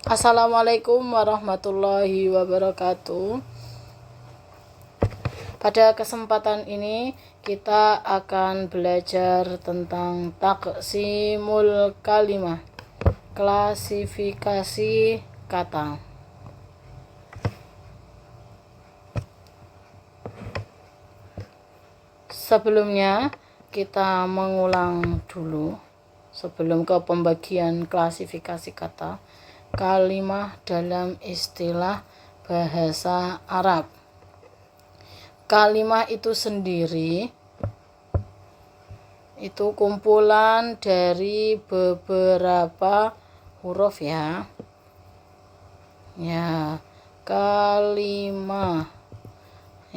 Assalamualaikum warahmatullahi wabarakatuh. Pada kesempatan ini kita akan belajar tentang taqsimul kalimah, klasifikasi kata. Sebelumnya kita mengulang dulu sebelum ke pembagian klasifikasi kata kalimah dalam istilah bahasa Arab. Kalimah itu sendiri itu kumpulan dari beberapa huruf ya. Kalimah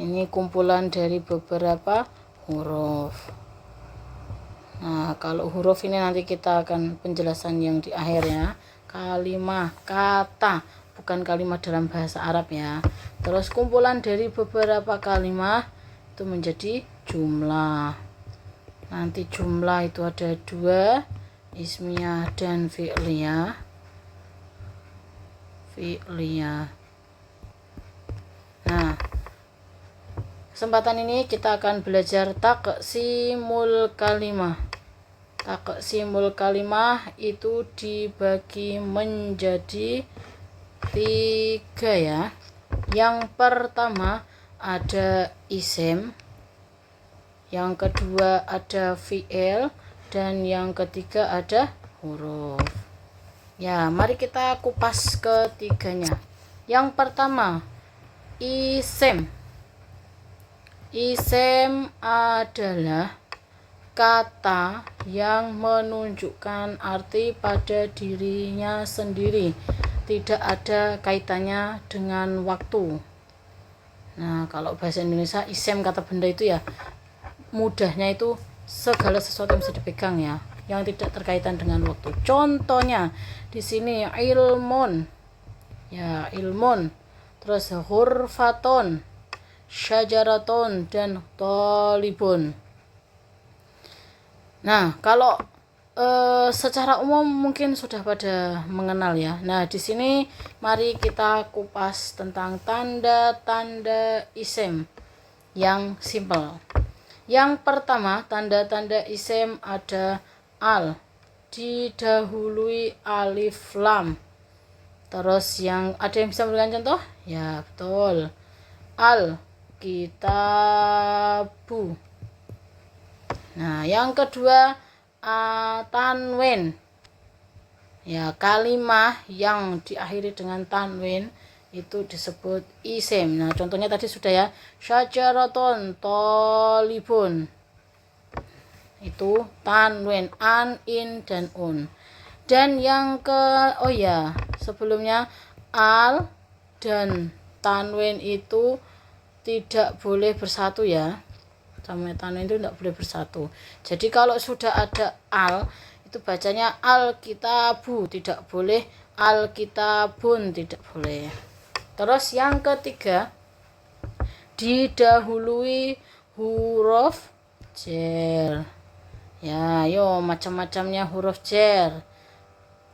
ini kumpulan dari beberapa huruf. Nah, kalau huruf ini nanti kita akan penjelasan yang di akhir ya. Kalimah, kata, bukan kalimat dalam bahasa Arab ya. Terus kumpulan dari beberapa kalimat itu menjadi jumlah. Nanti jumlah itu ada dua, ismiyah dan fi'liyah. Nah, kesempatan ini kita akan belajar taqsimul kalimah. Taqsimul kalimah itu dibagi menjadi 3 ya. Yang pertama ada isim, yang kedua ada fi'il, dan yang ketiga ada huruf. Ya, mari kita kupas ketiganya. Yang pertama, isim. Isim adalah kata yang menunjukkan arti pada dirinya sendiri, tidak ada kaitannya dengan waktu. Nah, kalau bahasa Indonesia isim kata benda itu ya mudahnya itu segala sesuatu yang bisa dipegang ya, yang tidak terkaitan dengan waktu. Contohnya di sini ilmun, ya ilmun, terus hurfaton, syajaraton, dan tolibun. Nah, kalau secara umum mungkin sudah pada mengenal ya. Nah, di sini mari kita kupas tentang tanda-tanda isim yang simpel. Yang pertama, tanda-tanda isim ada al, didahului alif lam. Terus yang ada yang bisa memberikan contoh? Ya, betul. Al kitabu. Nah, yang kedua tanwin. Ya, kalimah yang diakhiri dengan tanwin itu disebut isim. Nah, contohnya tadi sudah ya, syajaraton tolibun. Itu tanwin, an, in, dan un. Dan yang sebelumnya al dan tanwin itu tidak boleh bersatu ya. Sama tanwin itu tidak boleh bersatu. Jadi kalau sudah ada al, itu bacanya al-kitabu, tidak boleh al-kitabun, tidak boleh. Terus yang ketiga, didahului huruf jar. Ya, macam-macamnya huruf jar.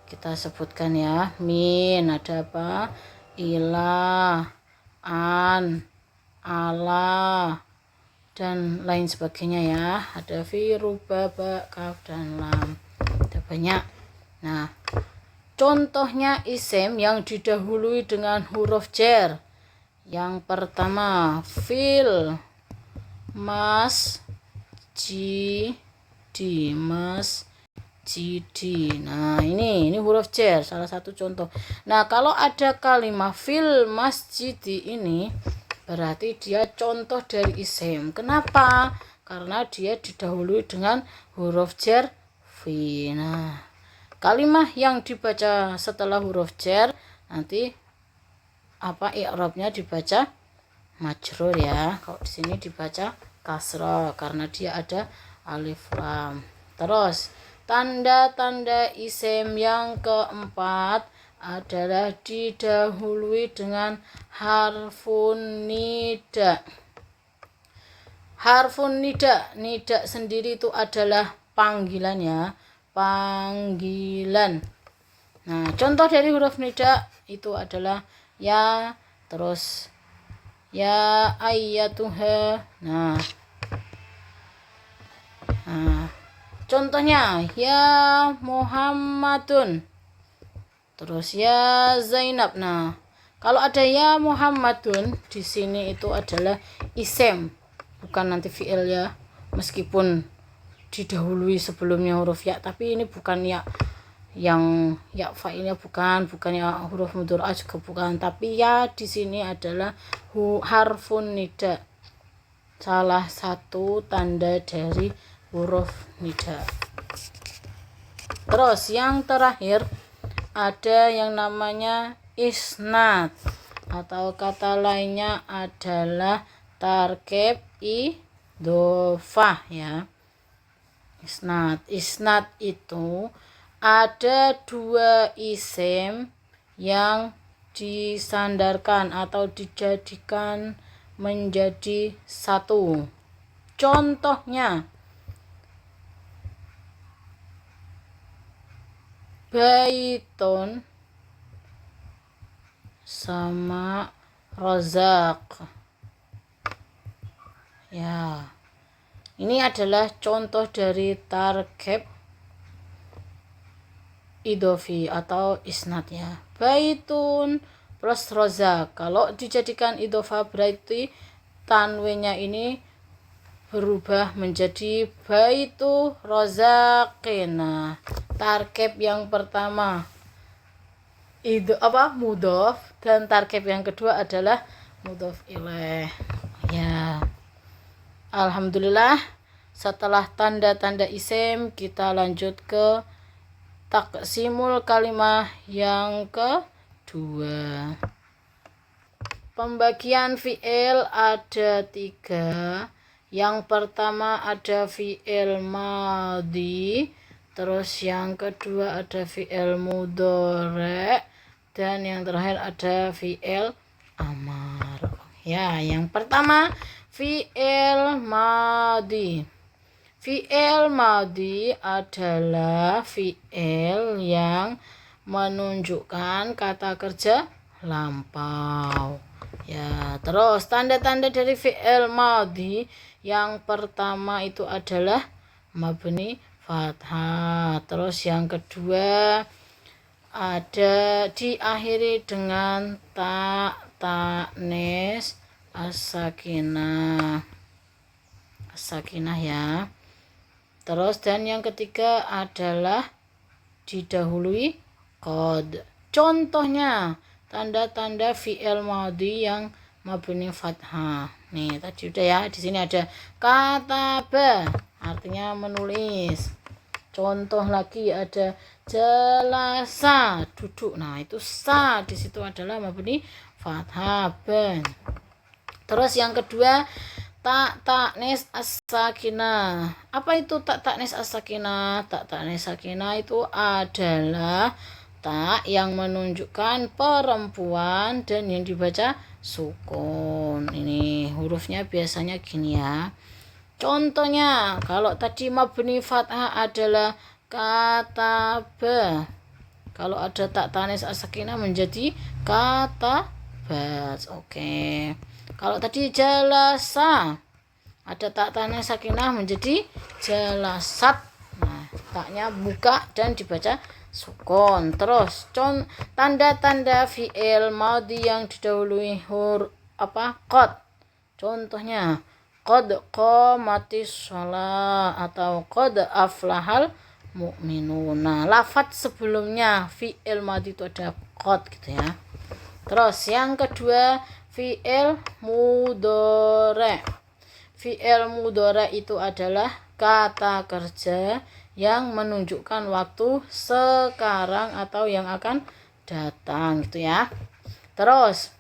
Kita sebutkan ya. Min, ada apa? Ilah, an, ala, dan lain sebagainya ya. Ada fi, ruba, ba, kaf, dan lam. Ada banyak. Nah, contohnya isim yang didahului dengan huruf jar. Yang pertama, fil, masjid. Nah, ini huruf jar, salah satu contoh. Nah, kalau ada kalimat fil masjid ini berarti dia contoh dari isim. Kenapa? Karena dia didahului dengan huruf jar fi. Nah, kalimat yang dibaca setelah huruf jar nanti i'rabnya dibaca majrur ya. Kalau di sini dibaca kasrah karena dia ada alif lam. Terus tanda-tanda isim yang keempat adalah didahului dengan harfun nida. Harfun nida, nida sendiri itu adalah panggilan ya, panggilan. Nah, contoh dari huruf nida itu adalah ya, terus ya ayyatuha. Nah, contohnya ya Muhammadun. Terus ya Zainab. Nah, kalau ada ya Muhammadun di sini itu adalah isem, bukan nanti fi'il ya. Meskipun didahului sebelumnya huruf ya, tapi ini bukan ya yang ya fa'ilnya, bukan ya huruf mudhari'ah juga bukan, tapi ya di sini adalah harfun nida, salah satu tanda dari huruf nida. Terus yang terakhir ada yang namanya isnad, atau kata lainnya adalah tarkib idhofah ya. Isnad itu ada dua isim yang disandarkan atau dijadikan menjadi satu. Contohnya Baitun sama Rozak. Ya, ini adalah contoh dari tarkib idhofi atau isnad ya. Baitun plus Rozak. Kalau dijadikan idhofa berarti tanwinnya ini berubah menjadi baitu Rozakin. Nah, tarkib yang pertama itu mudhof, dan tarkib yang kedua adalah mudhof ilaih ya. Alhamdulillah, setelah tanda-tanda isim kita lanjut ke taksimul kalimah yang kedua. Pembagian fi'il ada 3. Yang pertama ada fi'il madhi, terus yang kedua ada fi'il mudhari', dan yang terakhir ada fi'il amar. Ya, yang pertama fi'il madhi. Fi'il madhi adalah fi'il yang menunjukkan kata kerja lampau. Ya, terus tanda-tanda dari fi'il madhi yang pertama itu adalah mabni fathah. Terus yang kedua ada diakhiri dengan ta ta'nis as-sakinah ya. Terus dan yang ketiga adalah didahului qad. Contohnya tanda-tanda fi'il madhi yang mabni fathah. Nih, tadi udah ya. Di sini ada kataba, artinya menulis. Contoh lagi ada jalasa, duduk. Nah, itu sa di situ adalah mabni fathah. Terus yang kedua ta'nis as-sakinah. Apa itu ta'nis as-sakinah? Ta'nis as-sakinah itu adalah tak yang menunjukkan perempuan dan yang dibaca sukun. Ini hurufnya biasanya gini ya. Contohnya kalau tadi mabni fathah adalah kataba. Kalau ada tak tanis as-sakinah menjadi katabat. Oke. Kalau tadi jalasa ada tak tanis sakinah menjadi jalasat. Nah, taknya buka dan dibaca sukun. Terus tanda-tanda fi'il madhi yang didahului qad. Contohnya qad qamatis shalah atau qad aflahal mu'minun. Nah, lafadz sebelumnya fi'il madhi itu ada qad gitu ya. Terus yang kedua fi'il mudhari'. Fi'il mudhari' itu adalah kata kerja yang menunjukkan waktu sekarang atau yang akan datang gitu ya. Terus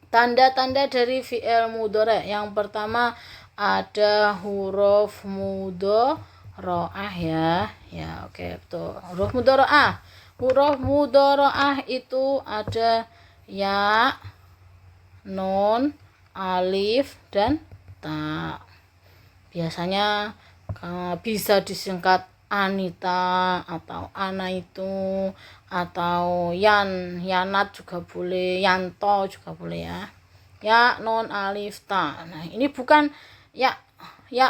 tanda-tanda dari fi'il mudhari'. Yang pertama ada huruf mudhara'ah ya. Ya, oke, betul. Huruf mudhara'ah. Huruf mudhara'ah itu ada ya, nun, alif, dan ta. Biasanya bisa disingkat Anita atau Ana itu, atau yanat juga boleh, yanto juga boleh ya. Ya non alif ta. Nah, ini bukan ya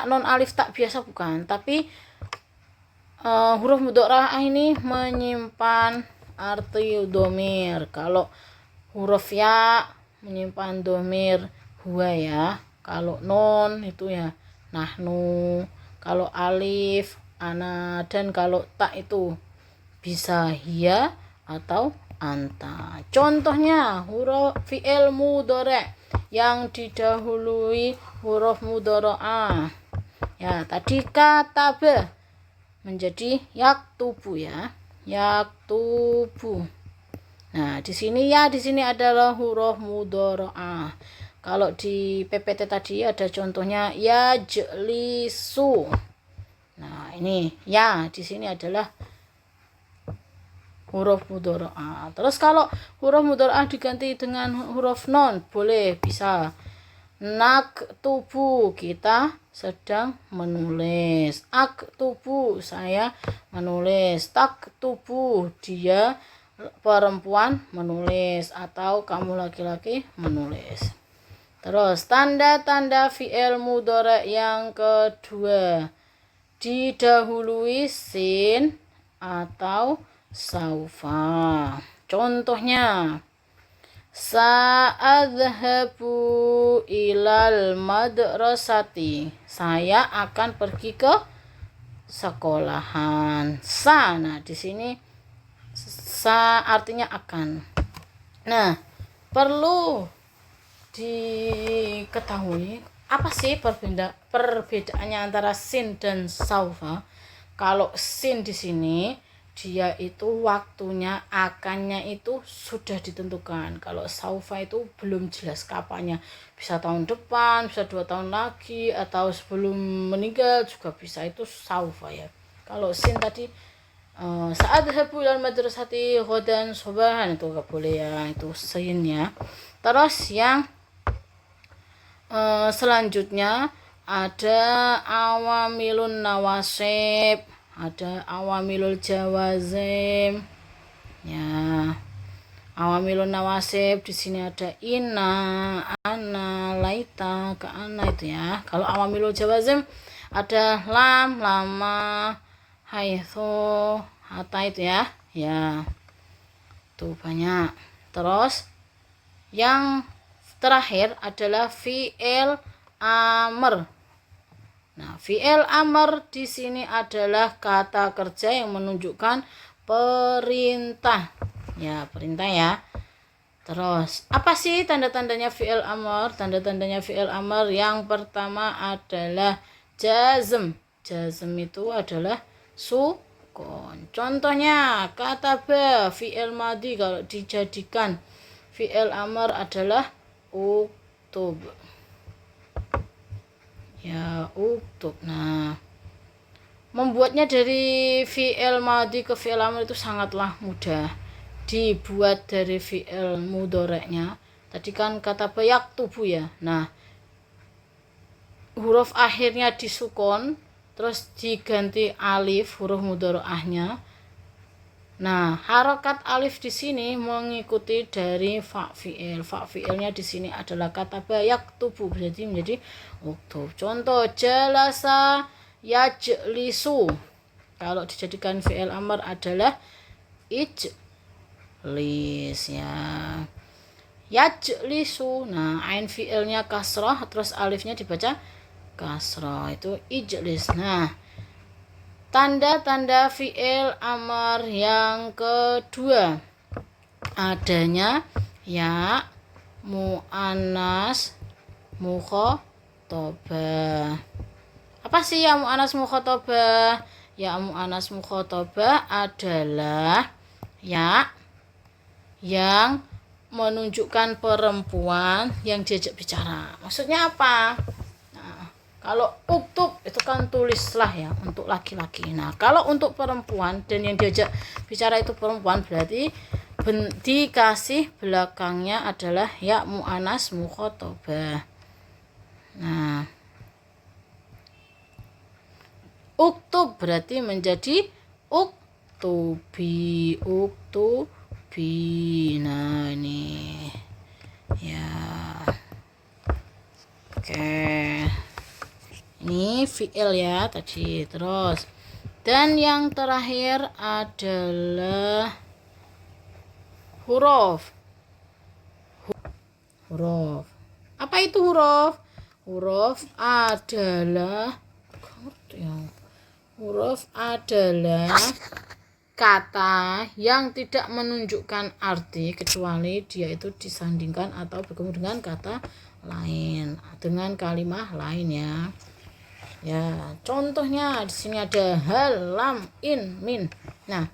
non alif ta biasa bukan, tapi huruf mudhora'ah ini menyimpan arti domir. Kalau huruf ya menyimpan domir huwa ya. Kalau non itu ya nahnu. Kalau alif ana, dan kalau ta itu bisa hiya atau anta. Contohnya huruf fi'il mudhari' yang didahului huruf mudhora'ah. Ya, tadi kataba menjadi yaktubu ya. Yaktubu. Nah, di sini adalah huruf mudhora'ah. Kalau di PPT tadi ada contohnya yajlisu. Nah, ini ya di sini adalah huruf mudhora'ah. Terus kalau huruf mudhora'ah diganti dengan huruf non, boleh, bisa. Naktubu, kita sedang menulis. Aktubu, saya menulis. Taktubu, dia perempuan menulis, atau kamu laki-laki menulis. Terus tanda-tanda fi'il mudhari' yang kedua, didahului sin atau saufa. Contohnya sa'adhabu ilal madrasati, saya akan pergi ke sekolahan. Nah, di sini sa artinya akan. Nah, perlu diketahui apa sih perbedaannya antara sin dan saufa. Kalau sin di sini dia itu waktunya, akannya itu sudah ditentukan. Kalau saufa itu belum jelas kapannya, bisa tahun depan, bisa 2 tahun lagi, atau sebelum meninggal juga bisa, itu saufa ya. Kalau sin tadi saat ilal madrasati ghadan subahan, itu gak boleh ya, itu sin ya. Terus yang selanjutnya ada awamilun nawasib, ada awamilul jawazim ya. Awamilun nawasib di sini ada ina, ana, laita, kaana itu ya. Kalau awamilul jawazim ada lam, lama, haitsu, hatta itu ya. Ya. Tuh banyak. Terus yang terakhir adalah fi'il amr. Nah, fi'il amr di sini adalah kata kerja yang menunjukkan perintah. Ya, perintah ya. Terus, apa sih tanda-tandanya fi'il amr? Tanda-tandanya fi'il amr yang pertama adalah jazm. Jazm itu adalah sukun. Contohnya, kataba fi'il madhi, kalau dijadikan fi'il amr adalah uktub. Ya, uktub. Nah, membuatnya dari fi'il madhi ke fi'il amr itu sangatlah mudah. Dibuat dari fi'il mudhari'nya. Tadi kan kata yaktubu ya. Nah, huruf akhirnya disukun, terus diganti alif huruf mudhari'ahnya. Nah, harokat alif di sini mengikuti dari fa fi'il. Fa fi'ilnya di sini adalah kata yaktubu, berarti menjadi uktub. Contoh jalasa yajlisu. Kalau dijadikan fi'il amr adalah ijlis ya. Yajlisu. Nah, ain fi'ilnya kasrah, terus alifnya dibaca kasrah, itu ijlis. Nah, tanda-tanda fi'il amr yang kedua, adanya ya mu'annas mukhatabah. Apa sih ya mu'annas mukhatabah? Ya mu'annas mukhatabah adalah ya yang menunjukkan perempuan yang diajak bicara. Maksudnya apa? Kalau uktub itu kan tulislah ya, untuk laki-laki. Nah, kalau untuk perempuan dan yang diajak bicara itu perempuan, berarti dikasih belakangnya adalah ya mu'annas mukhatabah. Nah, uktub berarti menjadi uktubi. Nah ini ya, oke, ini fi'il ya tadi. Terus dan yang terakhir adalah huruf. Apa itu huruf? Huruf adalah kata yang tidak menunjukkan arti kecuali dia itu disandingkan atau bertemu dengan kata lain, dengan kalimat lain ya. Ya, contohnya di sini ada hal, lam, in, min. Nah,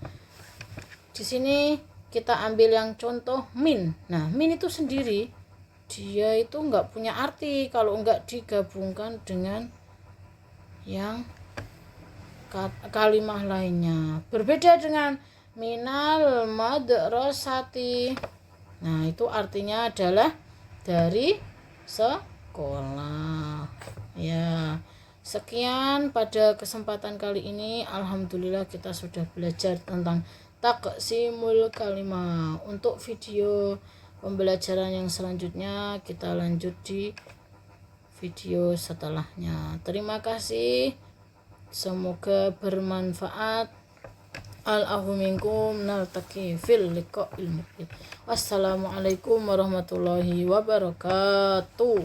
di sini kita ambil yang contoh min. Nah, min itu sendiri dia itu enggak punya arti kalau enggak digabungkan dengan yang kalimat lainnya. Berbeda dengan minal madrasati. Nah, itu artinya adalah dari sekolah. Ya. Sekian pada kesempatan kali ini. Alhamdulillah kita sudah belajar tentang taqsimul kalimah. Untuk video pembelajaran yang selanjutnya kita lanjut di video setelahnya. Terima kasih. Semoga bermanfaat. Al-afu minkum, naltaqi fil liqa'il muqbil. Wassalamualaikum warahmatullahi wabarakatuh.